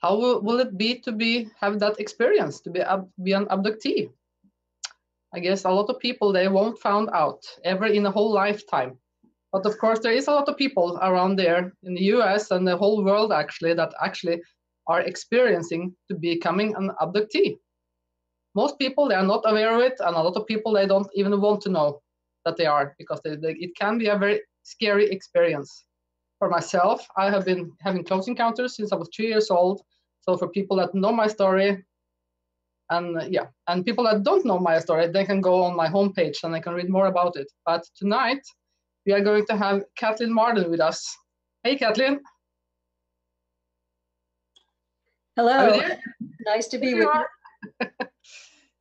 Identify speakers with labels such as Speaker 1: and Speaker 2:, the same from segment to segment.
Speaker 1: How will it be to have that experience, to be an abductee? I guess a lot of people, they won't found out ever in a whole lifetime. But of course, there is a lot of people around there in the US and the whole world actually that actually are experiencing to becoming an abductee. Most people, they are not aware of it, and a lot of people, they don't even want to know that they are, because it can be a very scary experience. For myself, I have been having close encounters since I was 2 years old. So for people that know my story, and people that don't know my story, they can go on my homepage and they can read more about it. But tonight, we are going to have Kathleen Marden with us. Hey, Kathleen.
Speaker 2: Hello. Nice to be with you.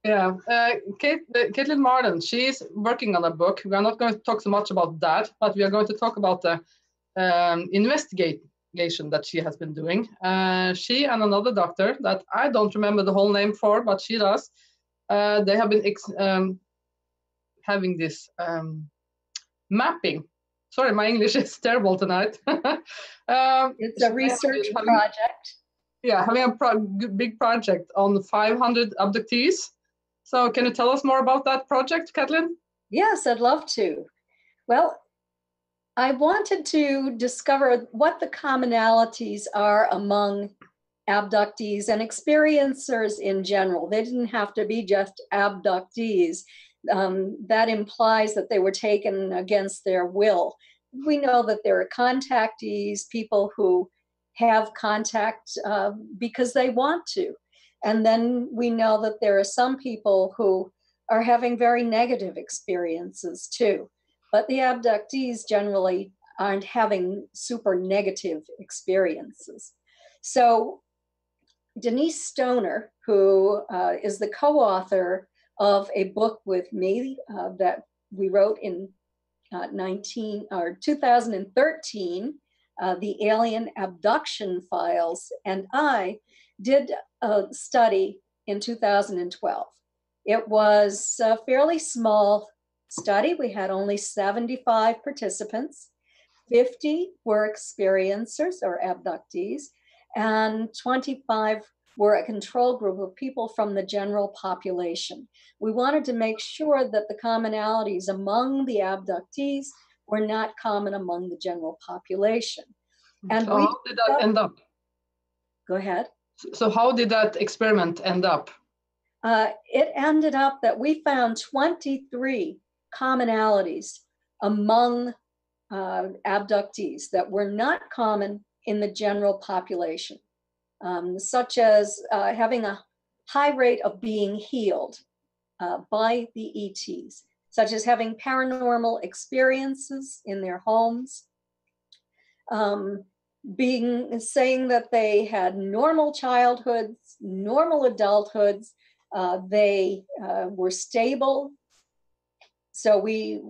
Speaker 1: Yeah, Kathleen Marden, she's working on a book. We are not going to talk so much about that, but we are going to talk about the investigation that she has been doing. She and another doctor that I don't remember the whole name for, but she does. They have been having this mapping. Sorry, my English is terrible tonight.
Speaker 2: It's a research project.
Speaker 1: Yeah, having a big project on 500 abductees. So can you tell us more about that project, Kathleen?
Speaker 2: Yes, I'd love to. Well, I wanted to discover what the commonalities are among abductees and experiencers in general. They didn't have to be just abductees. That implies that they were taken against their will. We know that there are contactees, people who have contact because they want to. And then we know that there are some people who are having very negative experiences too. But the abductees generally aren't having super negative experiences. So Denise Stoner, who is the co-author of a book with me that we wrote in 2013, The Alien Abduction Files, and I did a study in 2012. It was a fairly small study. We had only 75 participants. 50 were experiencers or abductees, and 25 were a control group of people from the general population. We wanted to make sure that the commonalities among the abductees were not common among the general population. And
Speaker 1: so how did that end up?
Speaker 2: Go ahead.
Speaker 1: So how did that experiment end up?
Speaker 2: It ended up that we found 23 commonalities among abductees that were not common in the general population, such as having a high rate of being healed by the ETs, such as having paranormal experiences in their homes, saying that they had normal childhoods, normal adulthoods, they were stable. So we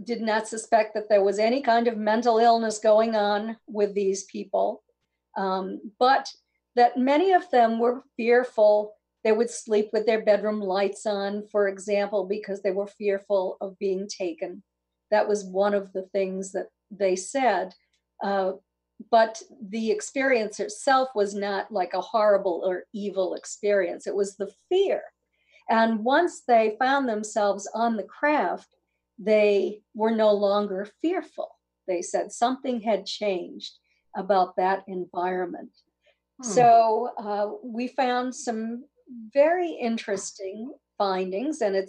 Speaker 2: did not suspect that there was any kind of mental illness going on with these people, but that many of them were fearful. They would sleep with their bedroom lights on, for example, because they were fearful of being taken. That was one of the things that they said. But the experience itself was not like a horrible or evil experience. It was the fear. And once they found themselves on the craft, they were no longer fearful. They said something had changed about that environment. So we found some very interesting findings, and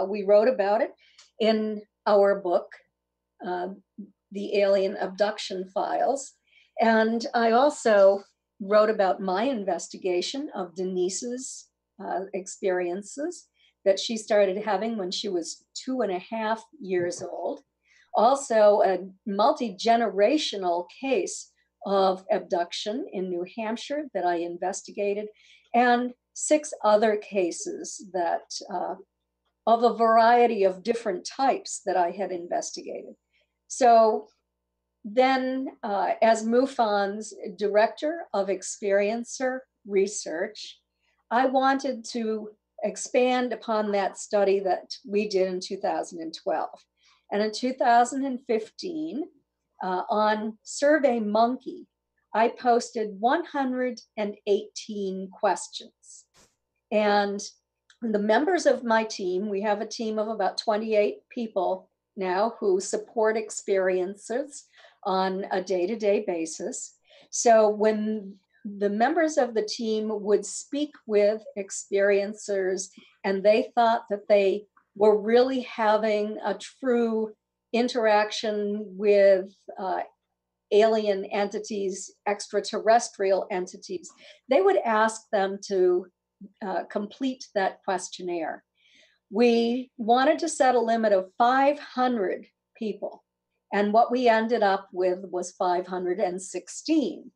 Speaker 2: we wrote about it in our book, The Alien Abduction Files. And I also wrote about my investigation of Denise's experiences that she started having when she was 2.5 years old. Also, a multi-generational case of abduction in New Hampshire that I investigated, and 6 other cases that of a variety of different types that I had investigated. So then, as MUFON's Director of Experiencer Research, I wanted to expand upon that study that we did in 2012. And in 2015, on SurveyMonkey, I posted 118 questions. And the members of my team, we have a team of about 28 people now who support experiencers on a day-to-day basis. So when the members of the team would speak with experiencers and they thought that they were really having a true interaction with alien entities, extraterrestrial entities, they would ask them to complete that questionnaire. We wanted to set a limit of 500 people. And what we ended up with was 516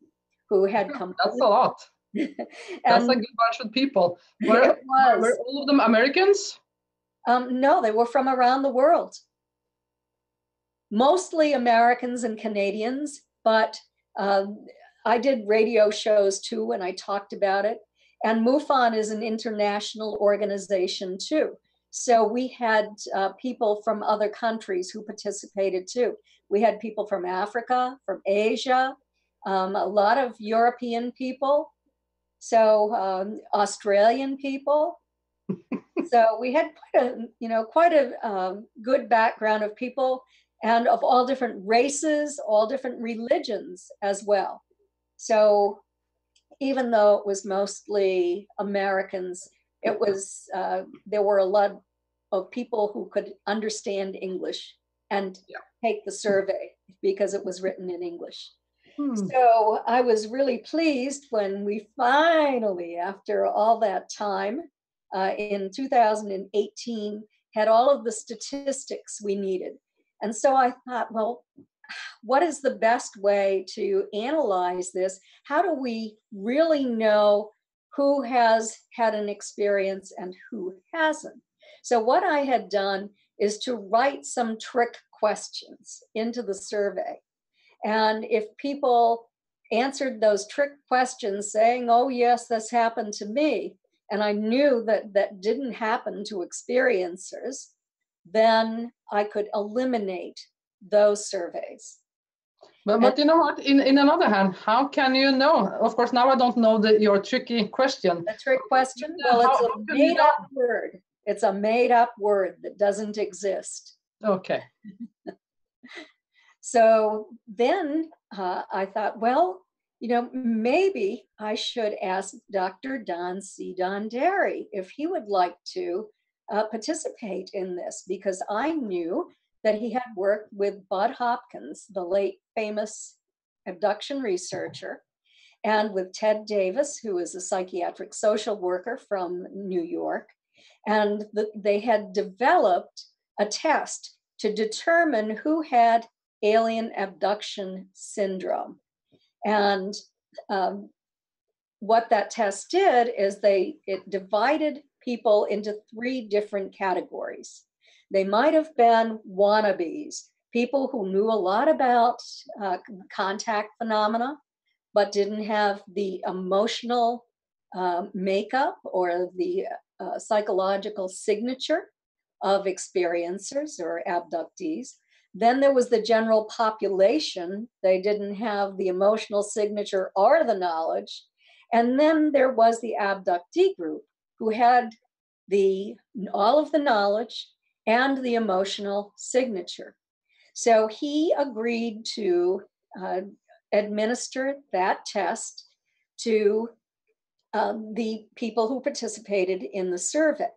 Speaker 2: who had completed.
Speaker 1: That's a lot. That's a good bunch of people. Were all of them Americans?
Speaker 2: No, they were from around the world. Mostly Americans and Canadians, but I did radio shows too, and I talked about it. And MUFON is an international organization too. So we had people from other countries who participated too. We had people from Africa, from Asia, a lot of European people, so Australian people. So we had quite a good background of people, and of all different races, all different religions as well. So even though it was mostly Americans, it was there were a lot of people who could understand English and take the survey because it was written in English. So I was really pleased when we finally, after all that time, in 2018, had all of the statistics we needed. And so I thought, well, what is the best way to analyze this? How do we really know who has had an experience and who hasn't? So what I had done is to write some trick questions into the survey. And if people answered those trick questions saying, oh, yes, this happened to me, and I knew that that didn't happen to experiencers, then I could eliminate those surveys.
Speaker 1: But you know what, in another hand, how can you know? Of course, now I don't know your tricky question.
Speaker 2: The trick question? Well, it's a made-up word. It's a made-up word that doesn't exist.
Speaker 1: Okay.
Speaker 2: So then I thought, well, maybe I should ask Dr. Don C. Donderi if he would like to participate in this, because I knew that he had worked with Bud Hopkins, the late famous abduction researcher, and with Ted Davis, who is a psychiatric social worker from New York. And they had developed a test to determine who had alien abduction syndrome. And what that test did is it divided people into 3 different categories. They might have been wannabes, people who knew a lot about contact phenomena, but didn't have the emotional makeup or the psychological signature of experiencers or abductees. Then there was the general population. They didn't have the emotional signature or the knowledge. And then there was the abductee group who had all of the knowledge and the emotional signature. So he agreed to administer that test to the people who participated in the survey.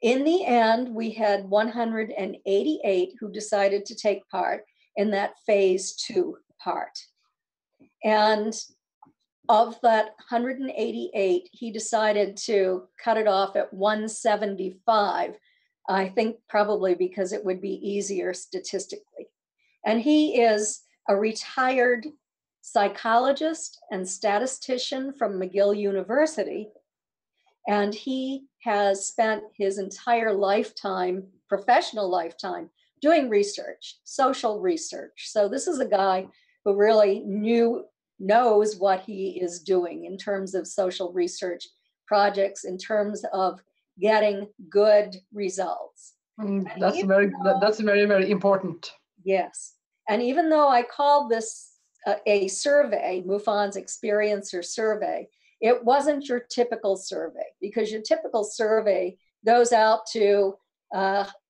Speaker 2: In the end, we had 188 who decided to take part in that phase 2 part. And of that 188, he decided to cut it off at 175, I think probably because it would be easier statistically. And he is a retired psychologist and statistician from McGill University. And he has spent his entire lifetime, professional lifetime, doing research, social research. So this is a guy who really knows what he is doing in terms of social research projects, in terms of getting good results.
Speaker 1: That's very, very important.
Speaker 2: Yes. And even though I called this a survey, MUFON's experiencer survey. It wasn't your typical survey, because your typical survey goes out to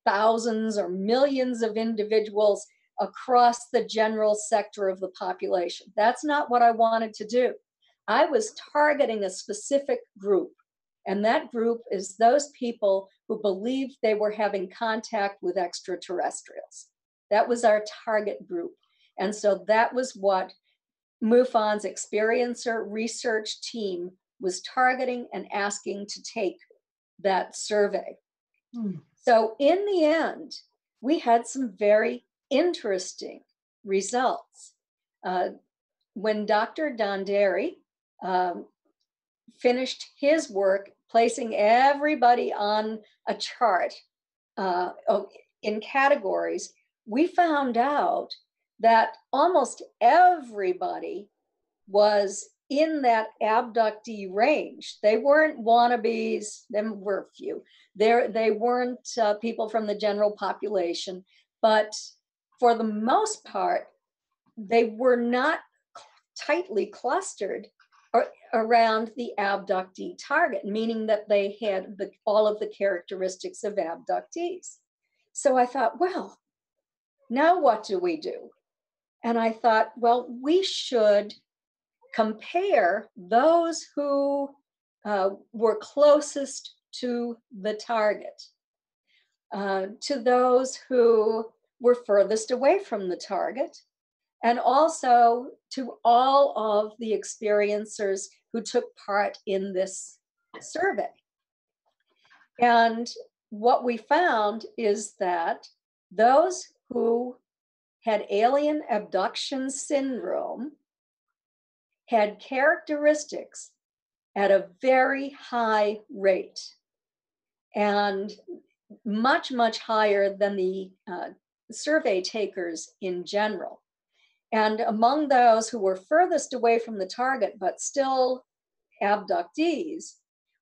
Speaker 2: thousands or millions of individuals across the general sector of the population. That's not what I wanted to do. I was targeting a specific group, and that group is those people who believed they were having contact with extraterrestrials. That was our target group. And so that was what MUFON's experiencer research team was targeting and asking to take that survey. So in the end, we had some very interesting results. When Dr. Donderi finished his work, placing everybody on a chart in categories, we found out that almost everybody was in that abductee range. They weren't wannabes, there were a few. They weren't people from the general population, but for the most part, they were not tightly clustered around the abductee target, meaning that they had all of the characteristics of abductees. So I thought, well, now what do we do? And I thought, well, we should compare those who were closest to the target to those who were furthest away from the target, and also to all of the experiencers who took part in this survey. And what we found is that those who had alien abduction syndrome had characteristics at a very high rate, and much, much higher than the survey takers in general. And among those who were furthest away from the target, but still abductees,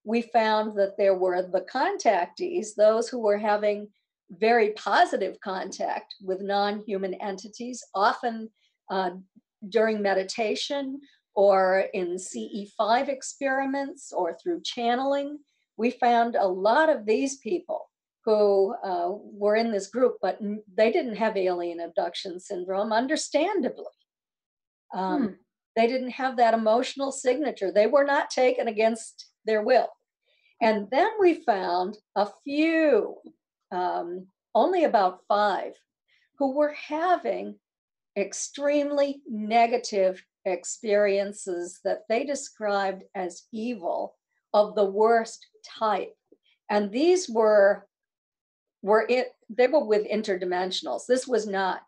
Speaker 2: we found that there were the contactees, those who were having very positive contact with non-human entities, often during meditation or in CE5 experiments or through channeling. We found a lot of these people who were in this group, but they didn't have alien abduction syndrome, understandably. They didn't have that emotional signature. They were not taken against their will. And then we found a few, only about 5, who were having extremely negative experiences that they described as evil of the worst type. And these were they were with interdimensionals. This was not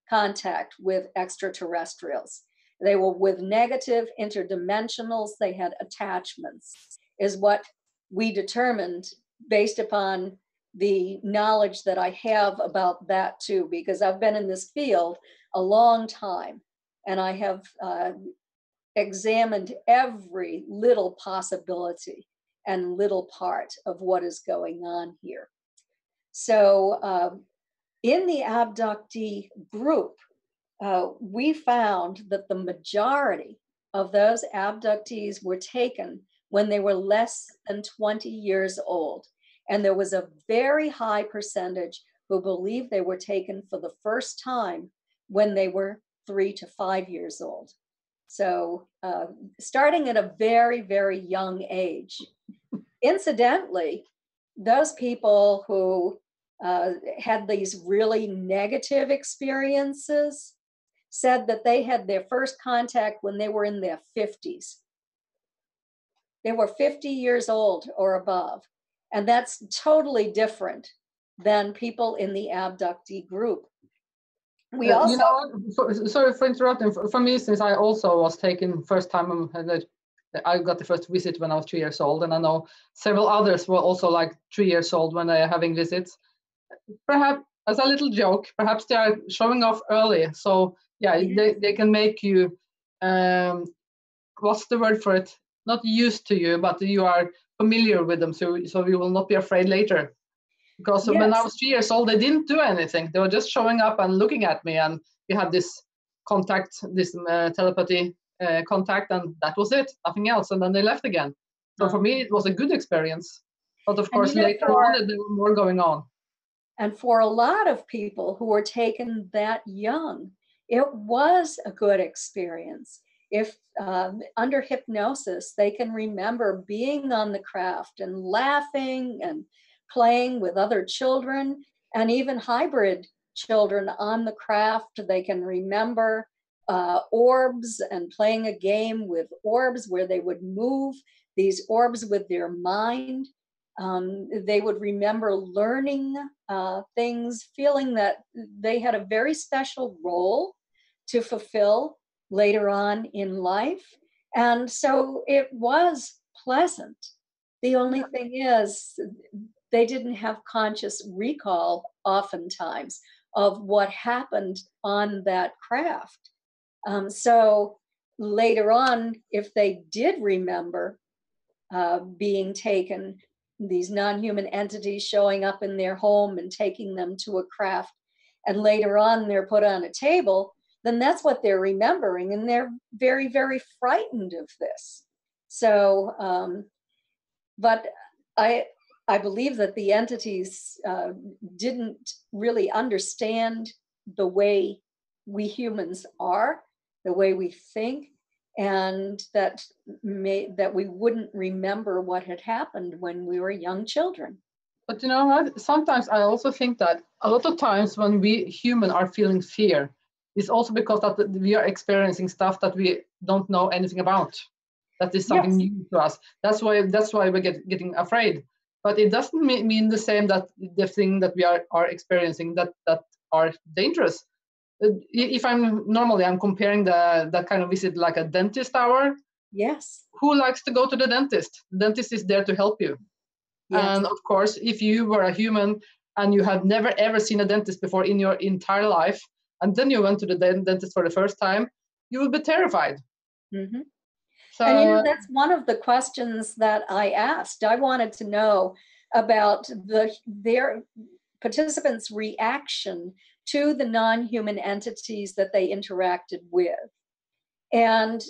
Speaker 2: contact with extraterrestrials. They were with negative interdimensionals. They had attachments, is what we determined based upon the knowledge that I have about that too, because I've been in this field a long time, and I have examined every little possibility and little part of what is going on here. So in the abductee group, we found that the majority of those abductees were taken when they were less than 20 years old. And there was a very high percentage who believed they were taken for the first time when they were 3 to 5 years old. So starting at a very, very young age. Incidentally, those people who had these really negative experiences said that they had their first contact when they were in their 50s. They were 50 years old or above. And that's totally different than people in the abductee group. We also,
Speaker 1: sorry for interrupting. For me, since I also was taken first time, I got the first visit when I was 2 years old, and I know several others were also like 3 years old when they are having visits. Perhaps as a little joke, perhaps they are showing off early. So yeah, they can make you, what's the word for it? Not used to you, but you are familiar with them, so you will not be afraid later. Because when I was 3 years old, they didn't do anything. They were just showing up and looking at me, and we had this contact, this telepathy contact, and that was it, nothing else. And then they left again. So for me, it was a good experience. But of course, later on, there were more going on.
Speaker 2: And for a lot of people who were taken that young, it was a good experience. If under hypnosis, they can remember being on the craft and laughing and playing with other children and even hybrid children on the craft. They can remember orbs and playing a game with orbs where they would move these orbs with their mind. They would remember learning things, feeling that they had a very special role to fulfill later on in life. And so it was pleasant. The only thing is, they didn't have conscious recall oftentimes of what happened on that craft. So later on, if they did remember being taken, these non-human entities showing up in their home and taking them to a craft, and later on they're put on a table, then that's what they're remembering, and they're very, very frightened of this. So, but I believe that the entities didn't really understand the way we humans are, the way we think, and that we wouldn't remember what had happened when we were young children.
Speaker 1: But you know what? Sometimes I also think that a lot of times when we human are feeling fear, it's also because that we are experiencing stuff that we don't know anything about. That is something new to us. That's why we're getting afraid. But it doesn't mean the same that the thing that we are experiencing that are dangerous. If I'm comparing that kind of visit like a dentist hour.
Speaker 2: Yes.
Speaker 1: Who likes to go to the dentist? The dentist is there to help you. Yes. And of course, if you were a human and you had never ever seen a dentist before in your entire life, and then you went to the dentist for the first time, you would be terrified.
Speaker 2: Mm-hmm. So, and that's one of the questions that I asked. I wanted to know about their participants' reaction to the non-human entities that they interacted with. And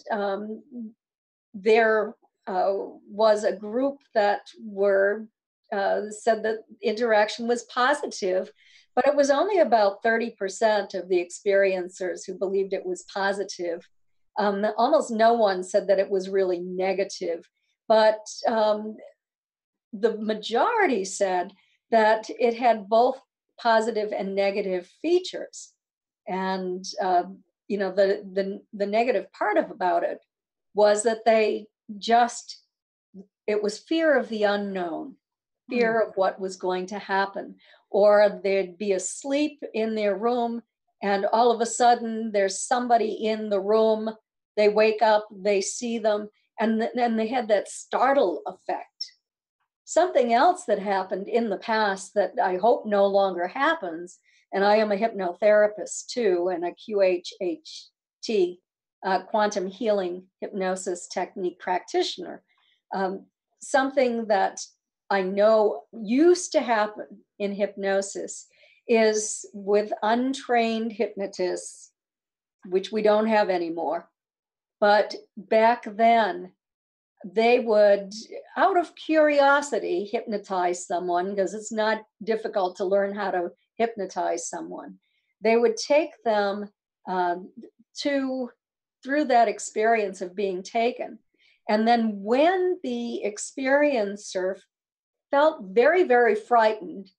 Speaker 2: there was a group that said that interaction was positive, but it was only about 30% of the experiencers who believed it was positive. Almost no one said that it was really negative, but the majority said that it had both positive and negative features. And the negative part about it was that it was fear of the unknown, fear of what was going to happen, or they'd be asleep in their room and all of a sudden there's somebody in the room, they wake up, they see them, and then they had that startle effect. Something else that happened in the past that I hope no longer happens, and I am a hypnotherapist too, and a QHHT, quantum healing hypnosis technique practitioner. Something that I know used to happen in hypnosis is with untrained hypnotists, which we don't have anymore. But back then, they would, out of curiosity, hypnotize someone, because it's not difficult to learn how to hypnotize someone. They would take them through that experience of being taken. And then when the experiencer felt very, very frightened,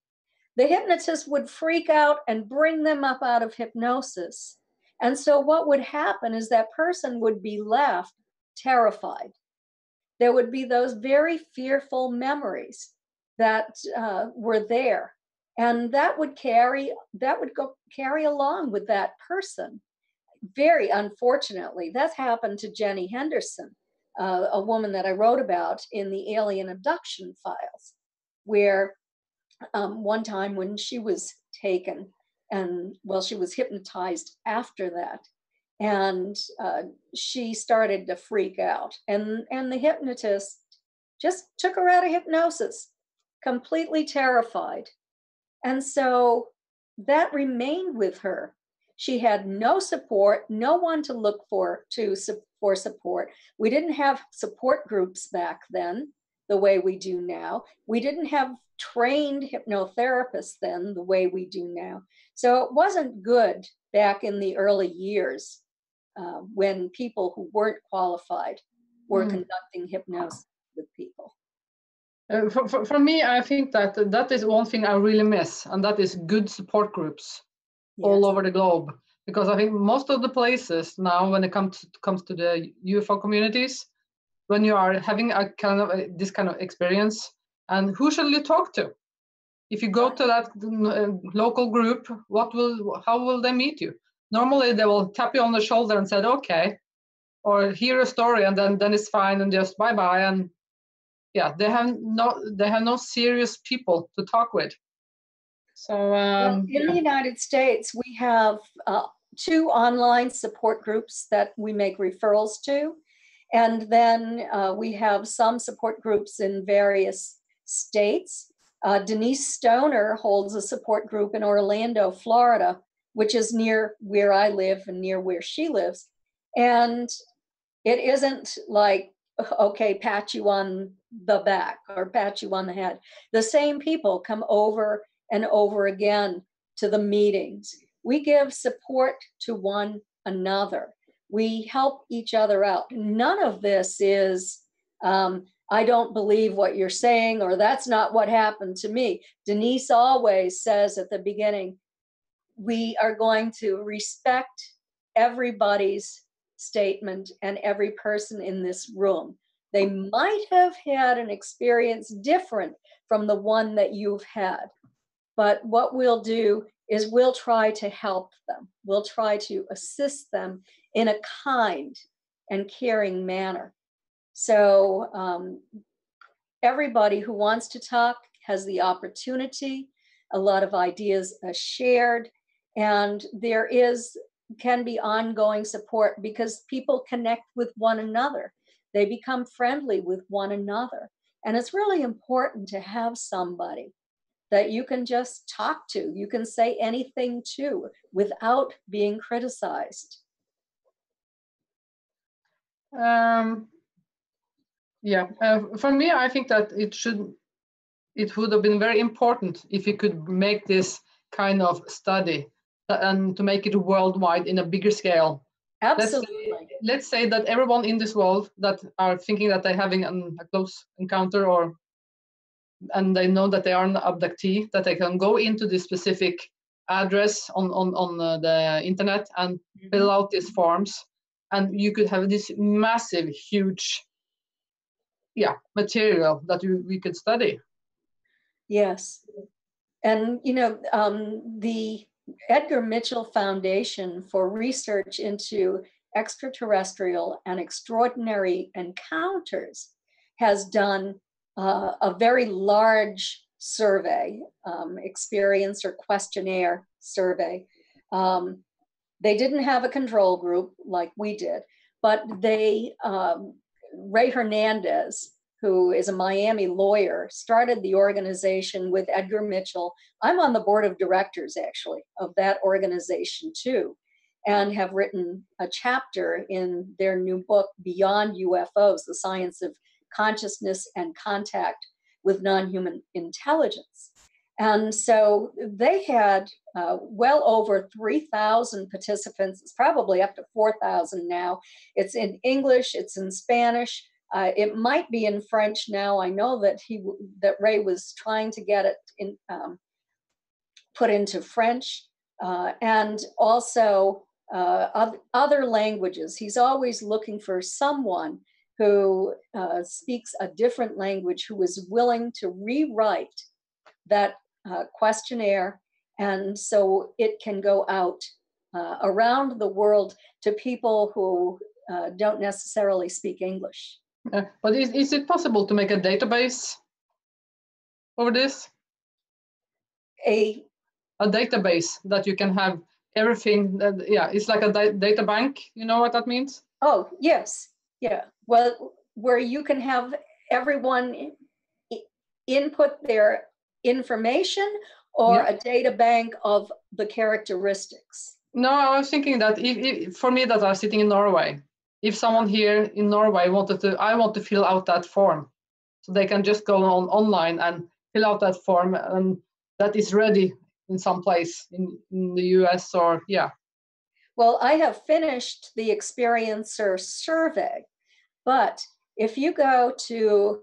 Speaker 2: the hypnotist would freak out and bring them up out of hypnosis. And so what would happen is that person would be left terrified. There would be those very fearful memories that were there. And that would go carry along with that person. Very unfortunately, that happened to Jenny Henderson, a woman that I wrote about in the alien abduction files, where one time when she was taken, and she was hypnotized after that, and she started to freak out, and the hypnotist just took her out of hypnosis, completely terrified. And so that remained with her. She had no support, no one to look for support. We didn't have support groups back then the way we do now. We didn't have trained hypnotherapists then the way we do now. So it wasn't good back in the early years when people who weren't qualified were conducting hypnosis with people.
Speaker 1: For me, I think that is one thing I really miss, and that is good support groups all over the globe. Because I think most of the places now, when it comes to the UFO communities, when you are having a kind of this kind of experience, and who shall you talk to? If you go to that local group, how will they meet you? Normally, they will tap you on the shoulder and say, "Okay," or hear a story, and then it's fine, and just bye bye. And yeah, they have no serious people to talk with. So
Speaker 2: in the United States, we have 2 online support groups that we make referrals to. And then we have some support groups in various states. Denise Stoner holds a support group in Orlando, Florida, which is near where I live and near where she lives. And it isn't like, okay, pat you on the back or pat you on the head. The same people come over and over again to the meetings. We give support to one another. We help each other out. None of this is, I don't believe what you're saying, or that's not what happened to me. Denise always says at the beginning, we are going to respect everybody's statement and every person in this room. They might have had an experience different from the one that you've had. But what we'll do is we'll try to help them. We'll try to assist them in a kind and caring manner. So everybody who wants to talk has the opportunity. A lot of ideas are shared, and there can be ongoing support because people connect with one another. They become friendly with one another. And it's really important to have somebody that you can just talk to. You can say anything to without being criticized.
Speaker 1: For me, I think that it would have been very important if you could make this kind of study and to make it worldwide in a bigger scale.
Speaker 2: Absolutely.
Speaker 1: Let's say that everyone in this world that are thinking that they're having a close encounter and they know that they are an abductee, that they can go into this specific address on the internet and fill out these forms, and you could have this massive, huge, material that we could study.
Speaker 2: Yes, and the Edgar Mitchell Foundation for Research into Extraterrestrial and Extraordinary Encounters has done a very large survey, experience or questionnaire survey. They didn't have a control group like we did, but Ray Hernandez, who is a Miami lawyer, started the organization with Edgar Mitchell. I'm on the board of directors, actually, of that organization too, and have written a chapter in their new book, Beyond UFOs, The Science of Consciousness and Contact with Non-Human Intelligence. And so they had well over 3,000 participants. It's probably up to 4,000 now. It's in English, it's in Spanish. It might be in French now. I know that Ray was trying to get it put into French and also other languages. He's always looking for someone who speaks a different language, who is willing to rewrite that questionnaire, and so it can go out around the world to people who don't necessarily speak English.
Speaker 1: But is it possible to make a database over this?
Speaker 2: A
Speaker 1: database that you can have everything. It's like a data bank. You know what that means?
Speaker 2: Oh, yes. Yeah. Well, where you can have everyone input their information, or a data bank of the characteristics.
Speaker 1: No, I was thinking that if for me that are sitting in Norway, if someone here in Norway I want to fill out that form, so they can just go on online and fill out that form, and that is ready in some place in the US or yeah.
Speaker 2: Well, I have finished the experiencer survey, but if you go to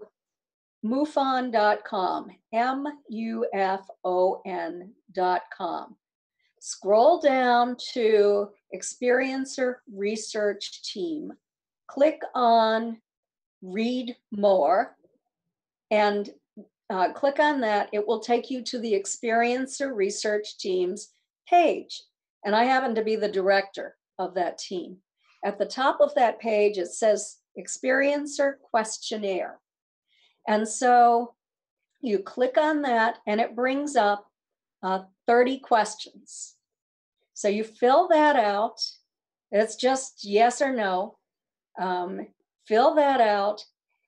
Speaker 2: MUFON.com, MUFON.com, scroll down to Experiencer Research Team, click on Read More, and click on that. It will take you to the Experiencer Research Team's page. And I happen to be the director of that team. At the top of that page, it says Experiencer Questionnaire. And so you click on that and it brings up 30 questions. So you fill that out. It's just yes or no. Fill that out,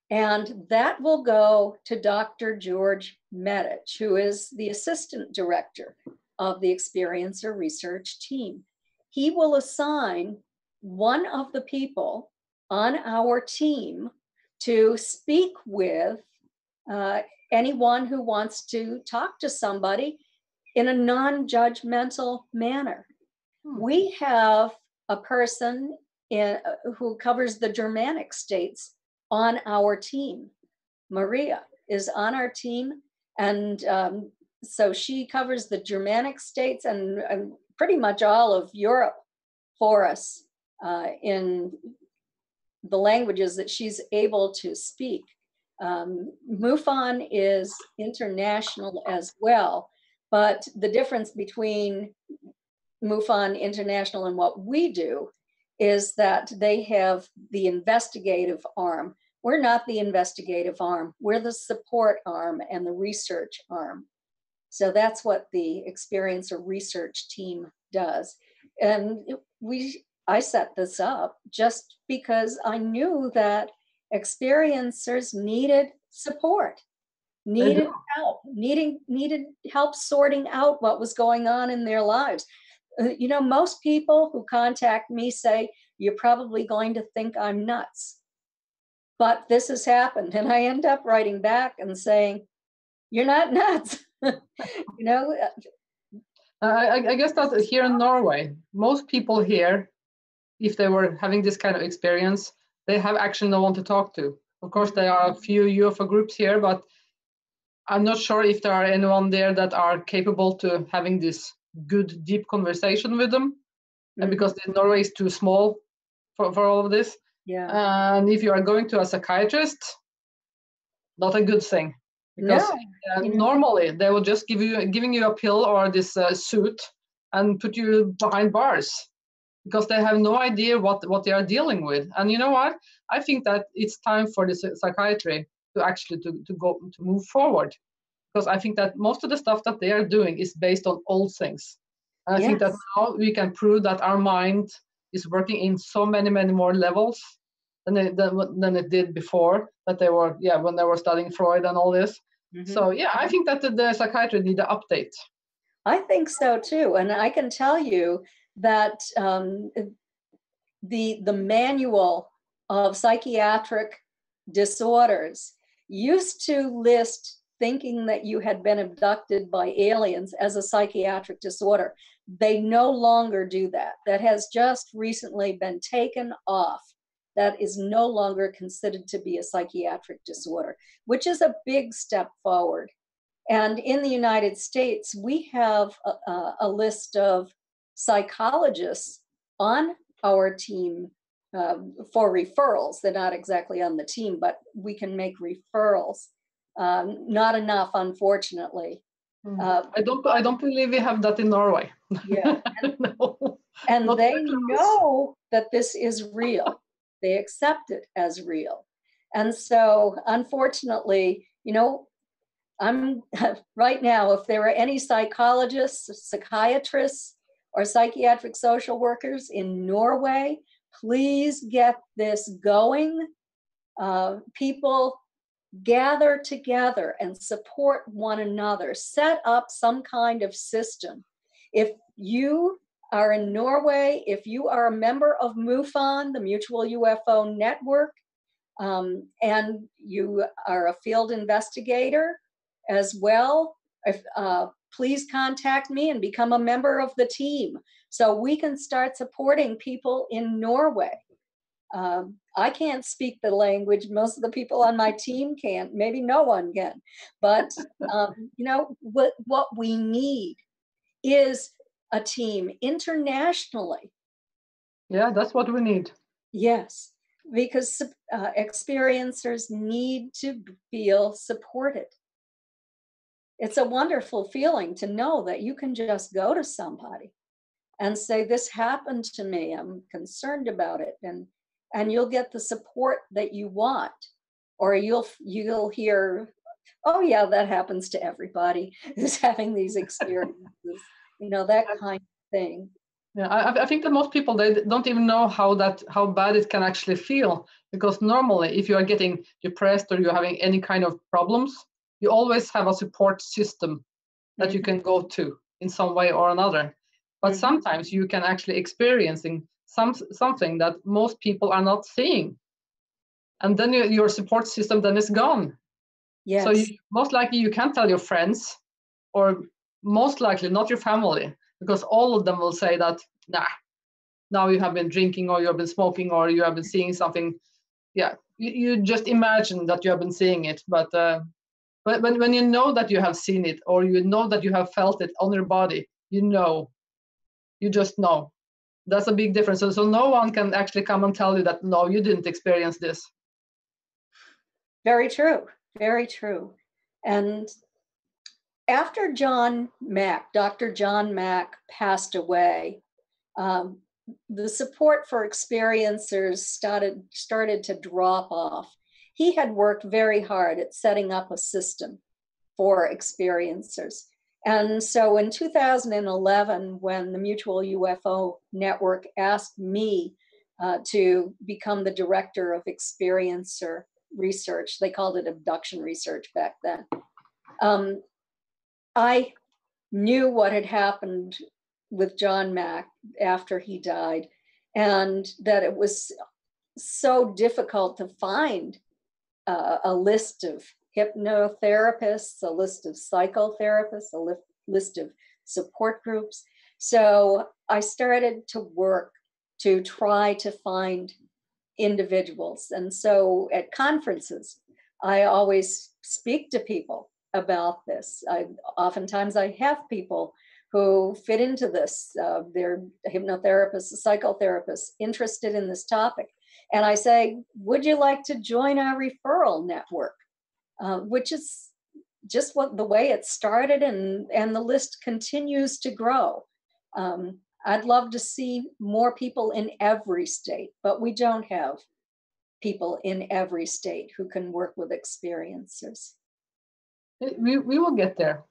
Speaker 2: and that will go to Dr. George Medich, who is the assistant director of the Experiencer Research Team. He will assign one of the people on our team to speak with anyone who wants to talk to somebody in a non-judgmental manner. We have a person who covers the Germanic states on our team. Maria is on our team, and so she covers the Germanic states and pretty much all of Europe for us in the languages that she's able to speak. MUFON is international as well, but the difference between MUFON International and what we do is that they have the investigative arm. We're not the investigative arm. We're the support arm and the research arm. So that's what the Experiencer Research Team does. And I set this up just because I knew that experiencers needed support, needed help, needed help sorting out what was going on in their lives. You know, most people who contact me say, you're probably going to think I'm nuts. But this has happened. And I end up writing back and saying, you're not nuts. You know?
Speaker 1: I guess that here in Norway, most people here, if they were having this kind of experience, they have actually no one to talk to. Of course, there are a few UFO groups here, but I'm not sure if there are anyone there that are capable to having this good, deep conversation with them. And because Norway is too small for all of this.
Speaker 2: Yeah.
Speaker 1: And if you are going to a psychiatrist, not a good thing. Because normally they will just giving you a pill or this suit and put you behind bars because they have no idea what they are dealing with. And you know what? I think that it's time for the psychiatry to actually to move forward, because I think that most of the stuff that they are doing is based on old things. And I think that now we can prove that our mind is working in so many more levels than it did before, that they were when they were studying Freud and all this. So I think that the psychiatry need an update.
Speaker 2: I think so too, and I can tell you that the manual of psychiatric disorders used to list thinking that you had been abducted by aliens as a psychiatric disorder. They no longer do that. That has just recently been taken off. That is no longer considered to be a psychiatric disorder, which is a big step forward. And in the United States, we have a list of psychologists on our team for referrals. They're not exactly on the team, but we can make referrals. Not enough, unfortunately.
Speaker 1: I don't believe we have that in Norway.
Speaker 2: Yeah.
Speaker 1: No,
Speaker 2: and they know that this is real. They accept it as real. And so, unfortunately, you know, I'm right now, if there are any psychologists, psychiatrists, or psychiatric social workers in Norway, please get this going. People gather together and support one another, set up some kind of system. If you are in Norway, if you are a member of MUFON, the Mutual UFO Network, and you are a field investigator as well, please contact me and become a member of the team so we can start supporting people in Norway. I can't speak the language. Most of the people on my team can't. Maybe no one can. But what we need is a team internationally.
Speaker 1: Yeah, that's what we need.
Speaker 2: Yes, because experiencers need to feel supported. It's a wonderful feeling to know that you can just go to somebody and say, this happened to me, I'm concerned about it, and you'll get the support that you want. Or you'll hear, oh yeah, that happens to everybody who's having these experiences, that kind of thing.
Speaker 1: Yeah, I think that most people, they don't even know how bad it can actually feel, because normally if you are getting depressed or you're having any kind of problems, you always have a support system that you can go to in some way or another. But sometimes you can actually experiencing something that most people are not seeing, and then your support system then is gone.
Speaker 2: Yes.
Speaker 1: So most likely you can't tell your friends, or most likely not your family, because all of them will say that, nah, now you have been drinking, or you have been smoking, or you have been seeing something. Yeah, you just imagine that you have been seeing it, but when you know that you have seen it, or you know that you have felt it on your body, you just know. That's a big difference. So no one can actually come and tell you that, no, you didn't experience this.
Speaker 2: Very true, very true. And after Dr. John Mack passed away, the support for experiencers started to drop off. He had worked very hard at setting up a system for experiencers. And so in 2011, when the Mutual UFO Network asked me to become the director of experiencer research, they called it abduction research back then, I knew what had happened with John Mack after he died, and that it was so difficult to find a list of hypnotherapists, a list of psychotherapists, a list of support groups. So I started to work to try to find individuals. And so at conferences, I always speak to people about this. Oftentimes I have people who fit into this. They're hypnotherapists, psychotherapists, interested in this topic. And I say, would you like to join our referral network? Which is just the way it started, and the list continues to grow. I'd love to see more people in every state, but we don't have people in every state who can work with experiencers.
Speaker 1: We will get there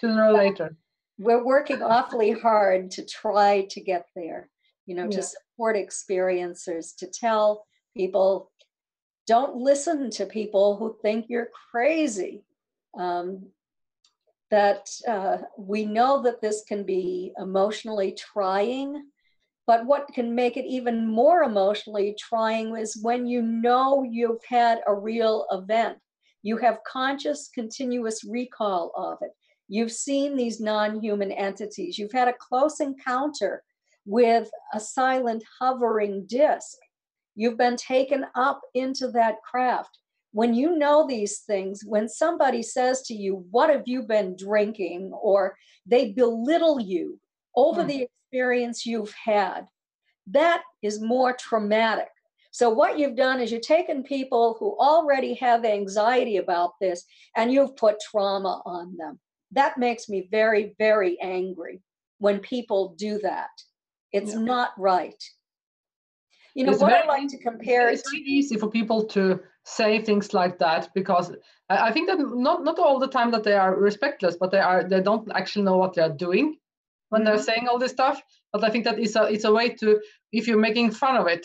Speaker 1: sooner or later.
Speaker 2: We're working awfully hard to try to get there, to support experiencers, to tell people, don't listen to people who think you're crazy. That we know that this can be emotionally trying, but what can make it even more emotionally trying is when you know you've had a real event. You have conscious, continuous recall of it. You've seen these non-human entities. You've had a close encounter with a silent hovering disc. You've been taken up into that craft. When you know these things, when somebody says to you, what have you been drinking? Or they belittle you over the experience you've had, that is more traumatic. So what you've done is you've taken people who already have anxiety about this and you've put trauma on them. That makes me very, very angry when people do that. It's not right. I like to compare
Speaker 1: it's very easy for people to say things like that, because I think that not all the time that they are respectless, but they don't actually know what they are doing when they're saying all this stuff. But I think that it's a way to, if you're making fun of it,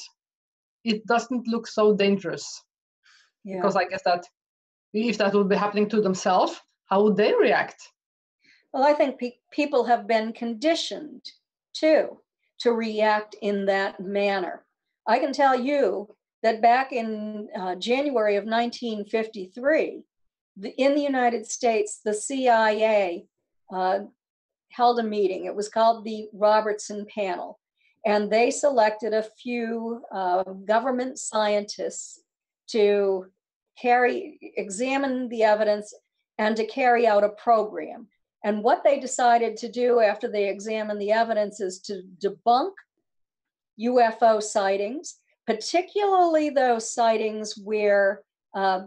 Speaker 1: it doesn't look so dangerous. Because I guess that if that would be happening to themselves, how would they react?
Speaker 2: Well, I think people have been conditioned too. to react in that manner. I can tell you that back in January of 1953, in the United States, the CIA held a meeting. It was called the Robertson Panel, and they selected a few government scientists to examine the evidence and to carry out a program. And what they decided to do after they examined the evidence is to debunk UFO sightings, particularly those sightings where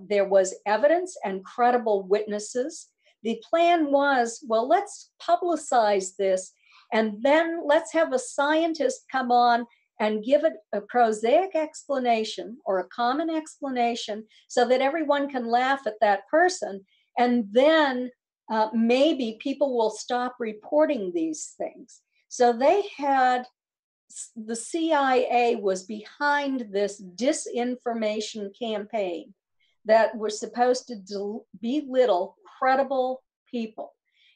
Speaker 2: there was evidence and credible witnesses. The plan was, well, let's publicize this, and then let's have a scientist come on and give it a prosaic explanation or a common explanation so that everyone can laugh at that person. And then maybe people will stop reporting these things. So the CIA was behind this disinformation campaign that was supposed to belittle credible people.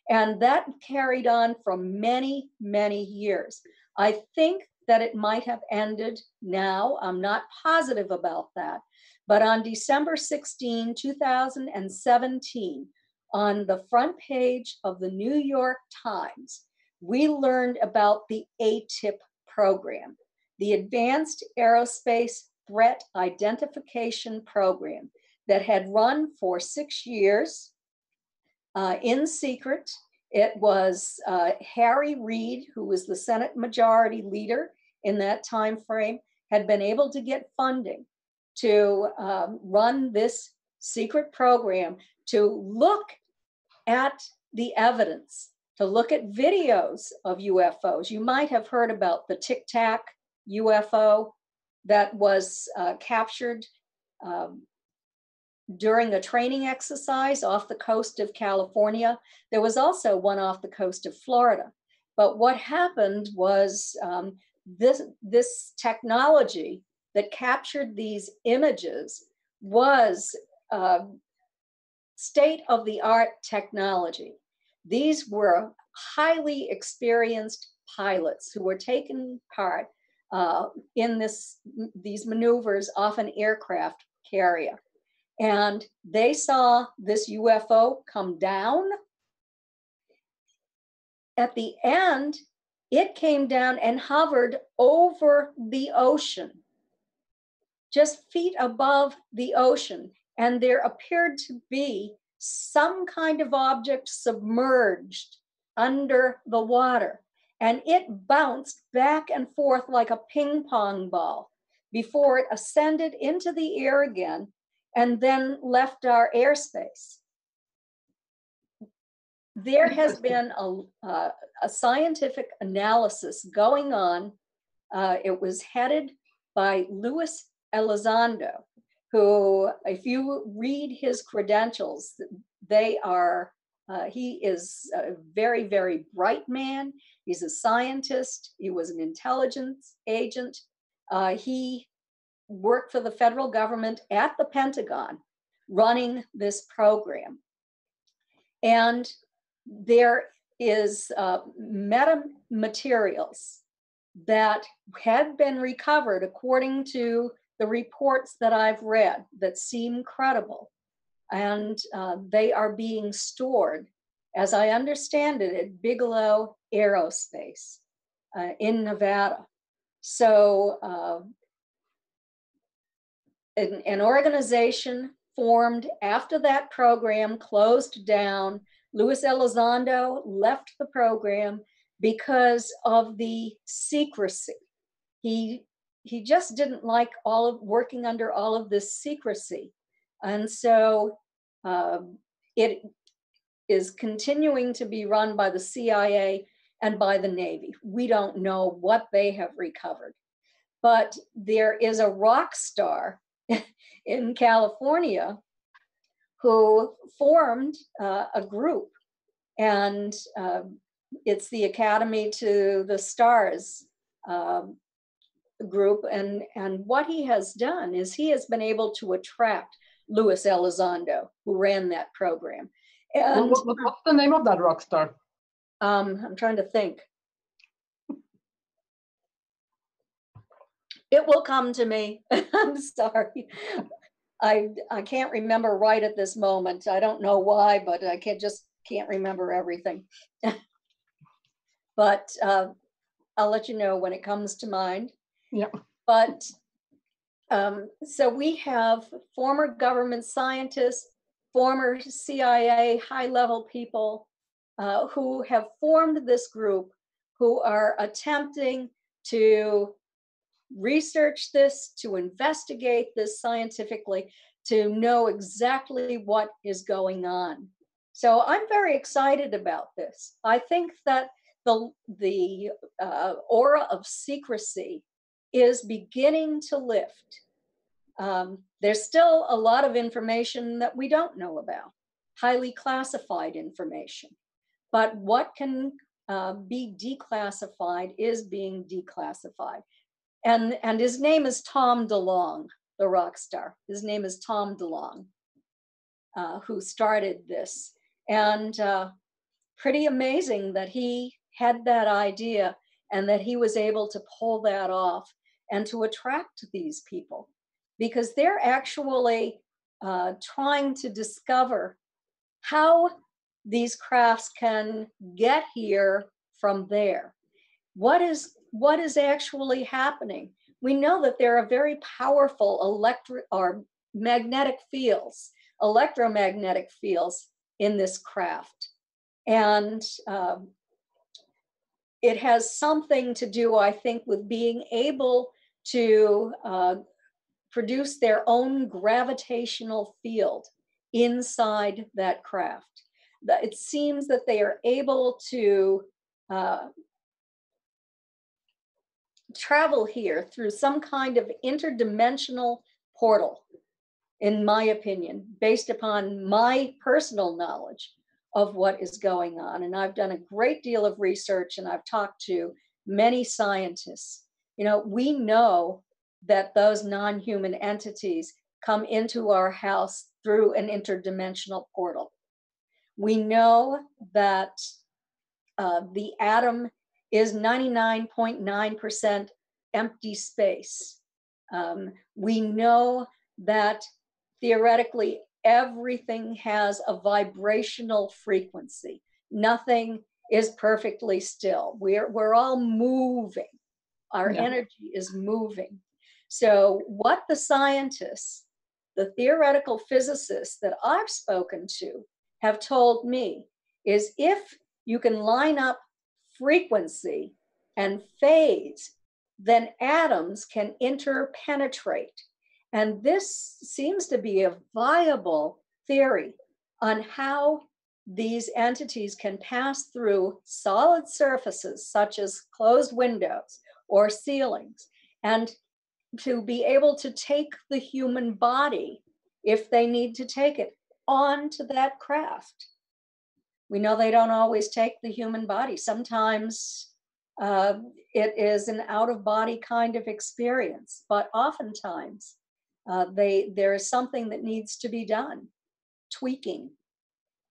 Speaker 2: And that carried on for many, many years. I think that it might have ended now. I'm not positive about that. But on December 16, 2017, on the front page of the New York Times, we learned about the ATIP program, the Advanced Aerospace Threat Identification Program, that had run for 6 years in secret. It was Harry Reid, who was the Senate Majority Leader in that time frame, had been able to get funding to run this secret program to look at the evidence, to look at videos of UFOs. You might have heard about the Tic Tac UFO that was captured during a training exercise off the coast of California. There was also one off the coast of Florida. But what happened was this technology that captured these images was state-of-the-art technology. These were highly experienced pilots who were taking part in these maneuvers off an aircraft carrier. And they saw this UFO come down. At the end, it came down and hovered over the ocean, just feet above the ocean. And there appeared to be some kind of object submerged under the water. And it bounced back and forth like a ping pong ball before it ascended into the air again and then left our airspace. There has been a scientific analysis going on. It was headed by Luis Elizondo, who, if you read his credentials, he is a very, very bright man. He's a scientist. He was an intelligence agent. He worked for the federal government at the Pentagon running this program. And there is metamaterials that had been recovered according to the reports that I've read that seem credible. And they are being stored, as I understand it, at Bigelow Aerospace in Nevada. So an organization formed after that program closed down. Luis Elizondo left the program because of the secrecy. He just didn't like working under all of this secrecy. And so it is continuing to be run by the CIA and by the Navy. We don't know what they have recovered. But there is a rock star in California who formed a group, and it's the Academy to the Stars group. And what he has done is he has been able to attract Luis Elizondo, who ran that program. And
Speaker 1: what's the name of that rock star?
Speaker 2: I'm trying to think. It will come to me. I'm sorry. I can't remember right at this moment. I don't know why, but I can't remember everything. But I'll let you know when it comes to mind.
Speaker 1: Yeah.
Speaker 2: But so we have former government scientists, former CIA high-level people who have formed this group, who are attempting to research this, to investigate this scientifically, to know exactly what is going on. So I'm very excited about this. I think that the aura of secrecy is beginning to lift. There's still a lot of information that we don't know about, highly classified information. But what can be declassified is being declassified. And his name is Tom DeLonge, the rock star. His name is Tom DeLonge, who started this. And pretty amazing that he had that idea and that he was able to pull that off and to attract these people, because they're actually trying to discover how these crafts can get here from there. What is actually happening? We know that there are very powerful magnetic fields, electromagnetic fields in this craft. And it has something to do, I think, with being able to produce their own gravitational field inside that craft. It seems that they are able to travel here through some kind of interdimensional portal, in my opinion, based upon my personal knowledge of what is going on. And I've done a great deal of research and I've talked to many scientists. You know, we know that those non-human entities come into our house through an interdimensional portal. We know that the atom is 99.9% empty space. We know that theoretically everything has a vibrational frequency. Nothing is perfectly still. We're all moving. Our energy is moving. So what the scientists, the theoretical physicists that I've spoken to have told me is, if you can line up frequency and phase, then atoms can interpenetrate. And this seems to be a viable theory on how these entities can pass through solid surfaces such as closed windows or ceilings, and to be able to take the human body, if they need to take it, onto that craft. We know they don't always take the human body. Sometimes it is an out-of-body kind of experience, but oftentimes there is something that needs to be done, tweaking.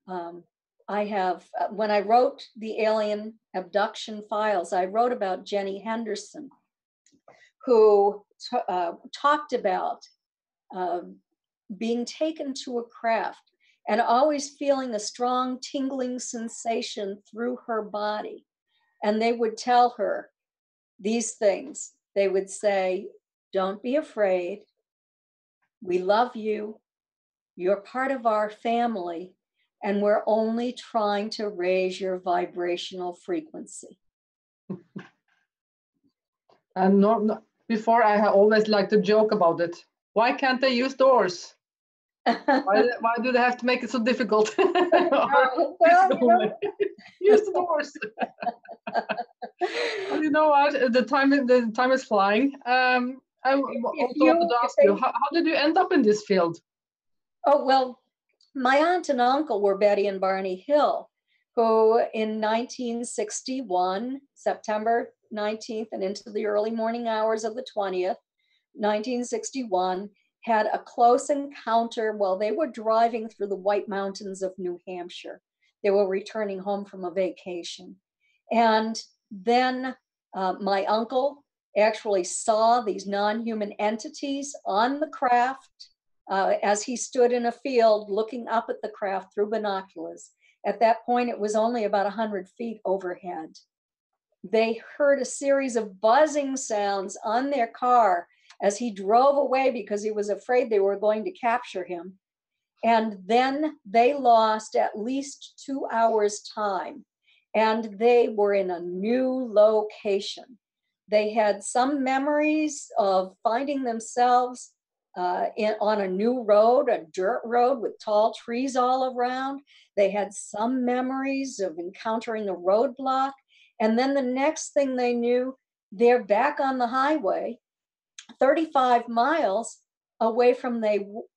Speaker 2: When I wrote the alien abduction files, I wrote about Jenny Henderson, who talked about being taken to a craft and always feeling a strong tingling sensation through her body. And they would tell her these things. They would say, "Don't be afraid. We love you. You're part of our family. And we're only trying to raise your vibrational frequency."
Speaker 1: And before, I have always liked to joke about it. Why can't they use doors? Why do they have to make it so difficult?
Speaker 2: Well,
Speaker 1: Use the doors. Well, you know what? The time is flying. I also wanted to ask you, how did you end up in this field?
Speaker 2: Oh, well, my aunt and uncle were Betty and Barney Hill, who in 1961, September 19th and into the early morning hours of the 20th, 1961, had a close encounter while they were driving through the White Mountains of New Hampshire. They were returning home from a vacation. And then my uncle actually saw these non-human entities on the craft as he stood in a field looking up at the craft through binoculars. At that point, it was only about 100 feet overhead. They heard a series of buzzing sounds on their car as he drove away because he was afraid they were going to capture him. And then they lost at least 2 hours' time, and they were in a new location. They had some memories of finding themselves on a new road, a dirt road with tall trees all around. They had some memories of encountering a roadblock. And then the next thing they knew, they're back on the highway, 35 miles away from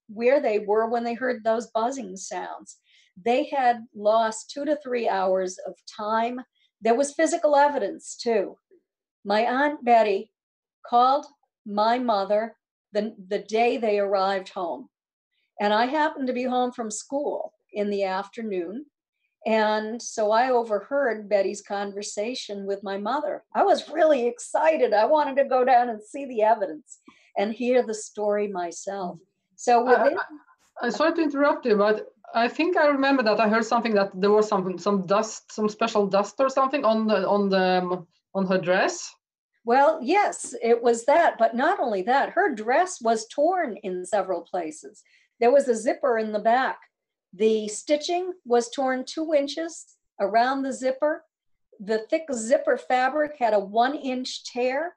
Speaker 2: where they were when they heard those buzzing sounds. They had lost 2 to 3 hours of time. There was physical evidence too. My Aunt Betty called my mother the day they arrived home. And I happened to be home from school in the afternoon. And so I overheard Betty's conversation with my mother. I was really excited. I wanted to go down and see the evidence and hear the story myself. So within...
Speaker 1: I'm sorry to interrupt you, but I think I remember that I heard something that there was some dust, some special dust or something on her dress.
Speaker 2: Well, yes, it was that, but not only that, her dress was torn in several places. There was a zipper in the back. The stitching was torn 2 inches around the zipper. The thick zipper fabric had a 1-inch tear.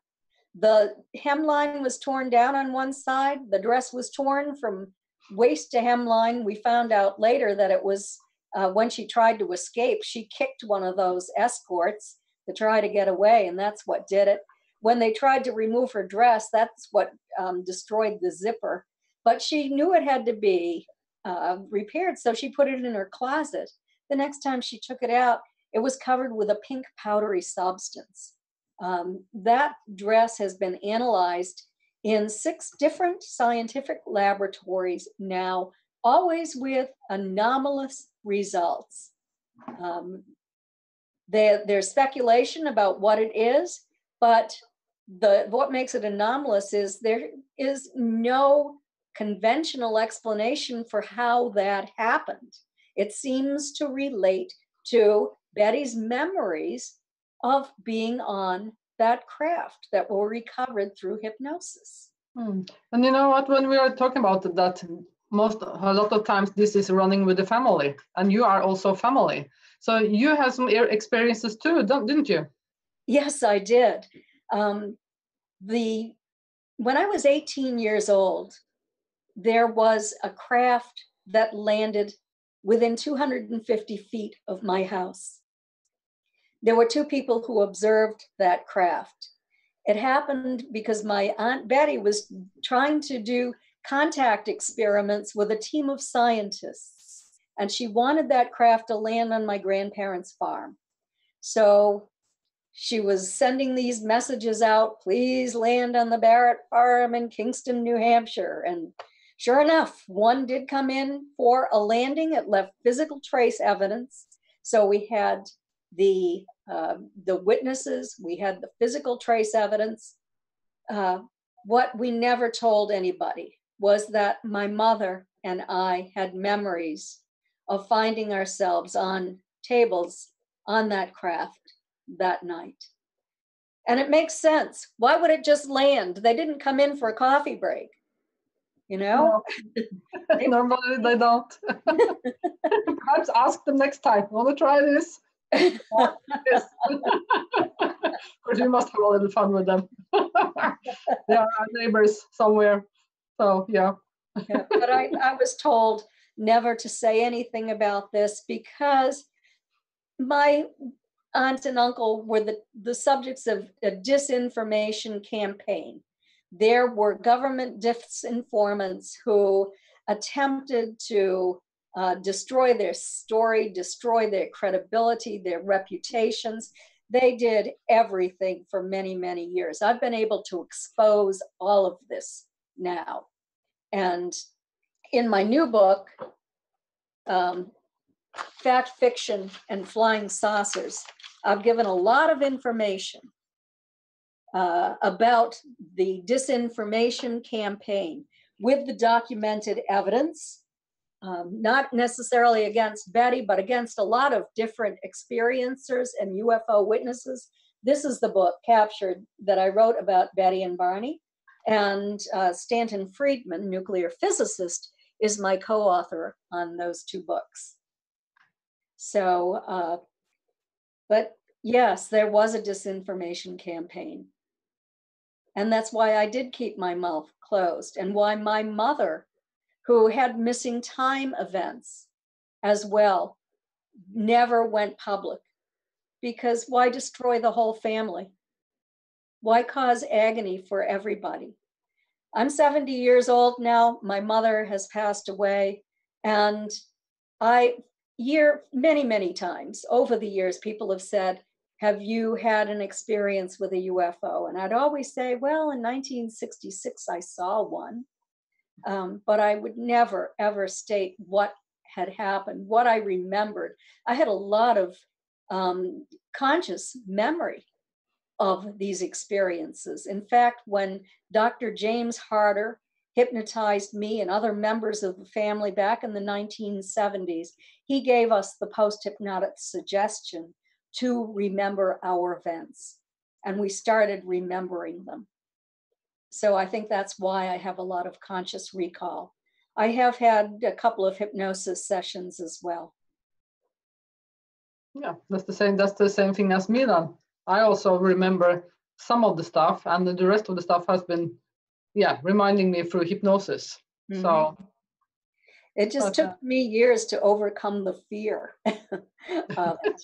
Speaker 2: The hemline was torn down on one side. The dress was torn from waist to hemline. We found out later that it was when she tried to escape, she kicked one of those escorts to try to get away, and that's what did it. When they tried to remove her dress, that's what destroyed the zipper. But she knew it had to be repaired, so she put it in her closet. The next time she took it out, it was covered with a pink powdery substance. That dress has been analyzed in 6 different scientific laboratories now, always with anomalous results. There's speculation about what it is, but what makes it anomalous is there is no conventional explanation for how that happened. It seems to relate to Betty's memories of being on that craft that were recovered through hypnosis.
Speaker 1: And you know what, when we are talking about that, a lot of times this is running with the family, and you are also family. So you had some experiences too, didn't you?
Speaker 2: Yes, I did. When I was 18 years old, there was a craft that landed within 250 feet of my house. There were 2 people who observed that craft. It happened because my Aunt Betty was trying to do contact experiments with a team of scientists, and she wanted that craft to land on my grandparents' farm. So she was sending these messages out, please land on the Barrett farm in Kingston, New Hampshire. And sure enough, one did come in for a landing. It left physical trace evidence. So we had the witnesses, we had the physical trace evidence. What we never told anybody was that my mother and I had memories of finding ourselves on tables on that craft that night. And it makes sense. Why would it just land? They didn't come in for a coffee break, you know?
Speaker 1: No. Normally they don't. Perhaps ask them next time, want to try this? Yes. Because we must have a little fun with them. They are our neighbors somewhere. So yeah.
Speaker 2: Yeah, but I was told never to say anything about this because my aunt and uncle were the subjects of a disinformation campaign. There were government disinformants who attempted to destroy their story, destroy their credibility, their reputations. They did everything for many, many years. I've been able to expose all of this now. And in my new book, Fact, Fiction, and Flying Saucers, I've given a lot of information about the disinformation campaign with the documented evidence, not necessarily against Betty, but against a lot of different experiencers and UFO witnesses. This is the book, Captured, that I wrote about Betty and Barney. And Stanton Friedman, nuclear physicist, is my co-author on those two books. So, but yes, there was a disinformation campaign. And that's why I did keep my mouth closed, and why my mother, who had missing time events as well, never went public. Because why destroy the whole family? Why cause agony for everybody? I'm 70 years old now. My mother has passed away. And many, many times over the years, people have said, have you had an experience with a UFO? And I'd always say, well, in 1966, I saw one. But I would never, ever state what had happened, what I remembered. I had a lot of conscious memory of these experiences. In fact, when Dr. James Harder hypnotized me and other members of the family back in the 1970s, he gave us the post-hypnotic suggestion to remember our events. And we started remembering them. So I think that's why I have a lot of conscious recall. I have had a couple of hypnosis sessions as well.
Speaker 1: Yeah, that's the same thing as me then. I also remember some of the stuff, and the rest of the stuff has been, reminding me through hypnosis. Mm-hmm. So
Speaker 2: it just took me years to overcome the fear of it.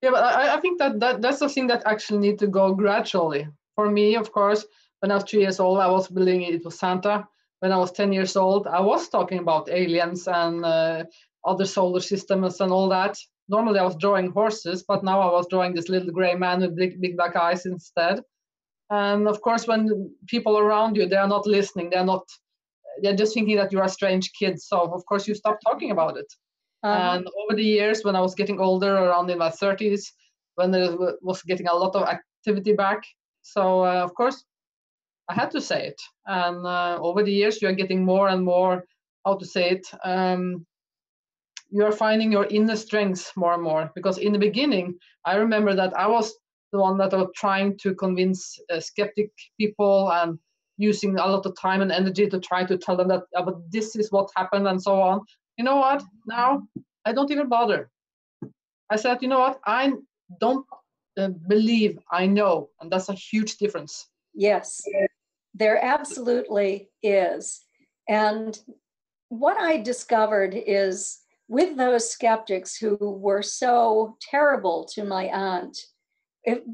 Speaker 1: Yeah, but I think that's the thing that actually need to go gradually. For me, of course, when I was 2 years old, I was believing it was Santa. When I was 10 years old, I was talking about aliens and other solar systems and all that. Normally I was drawing horses, but now I was drawing this little gray man with big black eyes instead. And of course, when people around you, they are not listening. They're just thinking that you're a strange kid. So of course you stop talking about it. And over the years, when I was getting older, around in my 30s, when there was getting a lot of activity back. So of course, I had to say it. And over the years, you're getting more and more, how to say it, you're finding your inner strengths more and more. Because in the beginning, I remember that I was the one that was trying to convince skeptic people and using a lot of time and energy to try to tell them that but this is what happened and so on. You know what? Now, I don't even bother. I said, you know what? I don't believe I know. And that's a huge difference.
Speaker 2: Yes, there absolutely is. And what I discovered is with those skeptics who were so terrible to my aunt,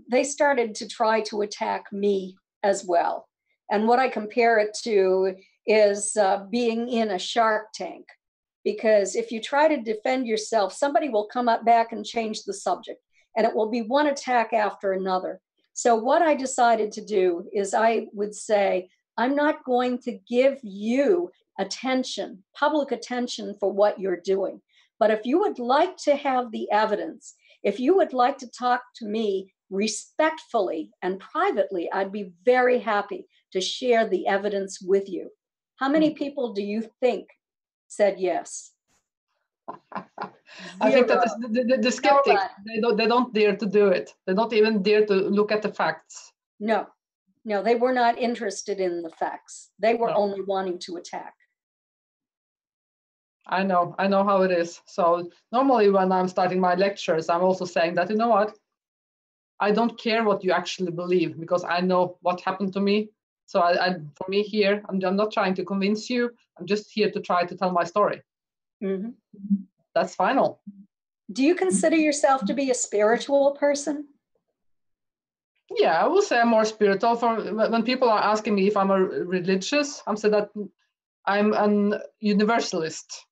Speaker 2: they started to try to attack me as well. And what I compare it to is being in a Shark Tank. Because if you try to defend yourself, somebody will come up back and change the subject. And it will be one attack after another. So what I decided to do is I would say, I'm not going to give you attention, public attention for what you're doing. But if you would like to have the evidence, if you would like to talk to me respectfully and privately, I'd be very happy to share the evidence with you. How many people do you think said yes?
Speaker 1: I think that the skeptics, they don't dare to do it. They don't even dare to look at the facts.
Speaker 2: No, they were not interested in the facts. They were only wanting to attack.
Speaker 1: I know how it is. So normally when I'm starting my lectures, I'm also saying that, you know what? I don't care what you actually believe because I know what happened to me. So for me here, I'm not trying to convince you. I'm just here to try to tell my story. Mm-hmm. That's final.
Speaker 2: Do you consider yourself to be a spiritual person?
Speaker 1: Yeah, I will say I'm more spiritual. When people are asking me if I'm a religious, I'm saying that I'm an universalist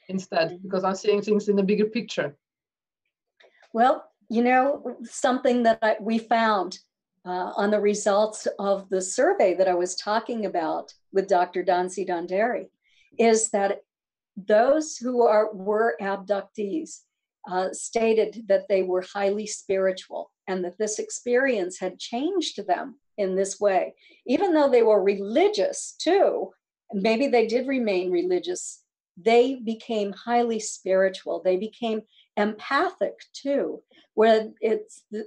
Speaker 1: instead, because I'm seeing things in a bigger picture.
Speaker 2: Well, you know, something that we found on the results of the survey that I was talking about with Dr. Dancy Donderi is that those who were abductees stated that they were highly spiritual. and that this experience had changed them in this way. Even though they were religious too, and maybe they did remain religious, they became highly spiritual. They became empathic too, where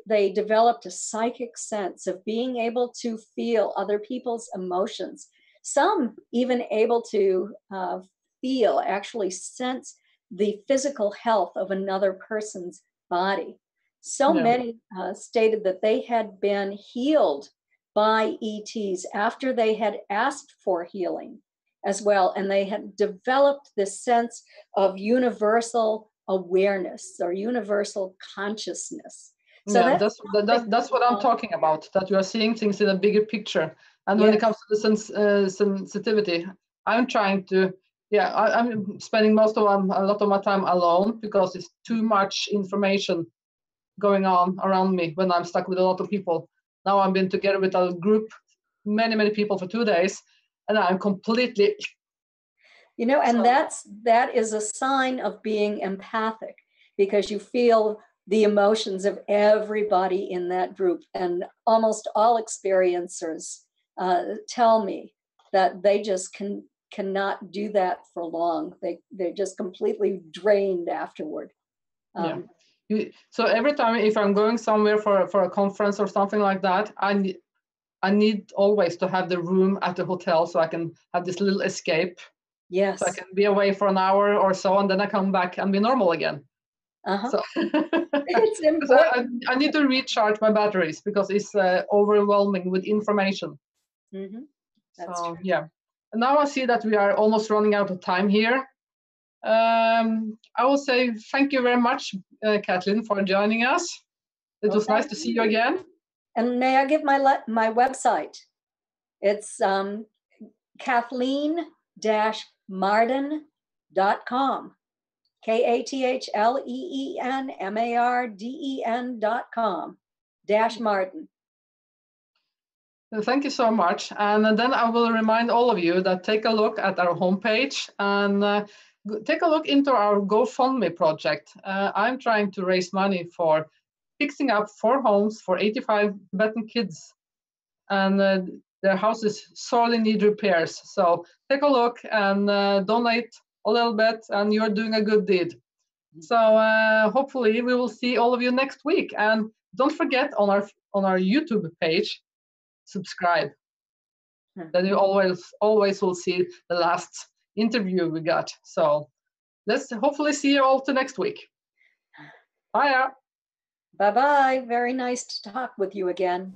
Speaker 2: they developed a psychic sense of being able to feel other people's emotions. Some even able to actually sense the physical health of another person's body. So many stated that they had been healed by ETs after they had asked for healing as well. And they had developed this sense of universal awareness or universal consciousness. So
Speaker 1: that's what I'm talking about, that you are seeing things in a bigger picture. And when it comes to the sensitivity, I'm trying to, I'm spending a lot of my time alone because it's too much information going on around me when I'm stuck with a lot of people. Now I've been together with a group, many people for 2 days, and I'm completely,
Speaker 2: and that is a sign of being empathic, because you feel the emotions of everybody in that group. And almost all experiencers tell me that they just cannot do that for long. They're just completely drained afterward.
Speaker 1: So every time if I'm going somewhere for a conference or something like that, I need always to have the room at the hotel so I can have this little escape.
Speaker 2: Yes.
Speaker 1: So I can be away for an hour or so, and then I come back and be normal again. So
Speaker 2: it's important.
Speaker 1: I need to recharge my batteries because it's overwhelming with information.
Speaker 2: That's
Speaker 1: so
Speaker 2: true.
Speaker 1: And now I see that we are almost running out of time here. I will say thank you very much, Kathleen, for joining us. It was nice to see you again.
Speaker 2: And may I give my website? It's Kathleen-Marden.com. KATHLEENMARDEN.com -Marden.
Speaker 1: Thank you so much. And then I will remind all of you that take a look at our homepage and take a look into our GoFundMe project. I'm trying to raise money for fixing up 4 homes for 85 Tibetan kids. And their houses sorely need repairs. So take a look and donate a little bit, and you're doing a good deed. So hopefully we will see all of you next week. And don't forget on our YouTube page, subscribe. Then you always will see the last interview we got. So let's hopefully see you all to next week. Bye.
Speaker 2: Bye-bye. Very nice to talk with you again.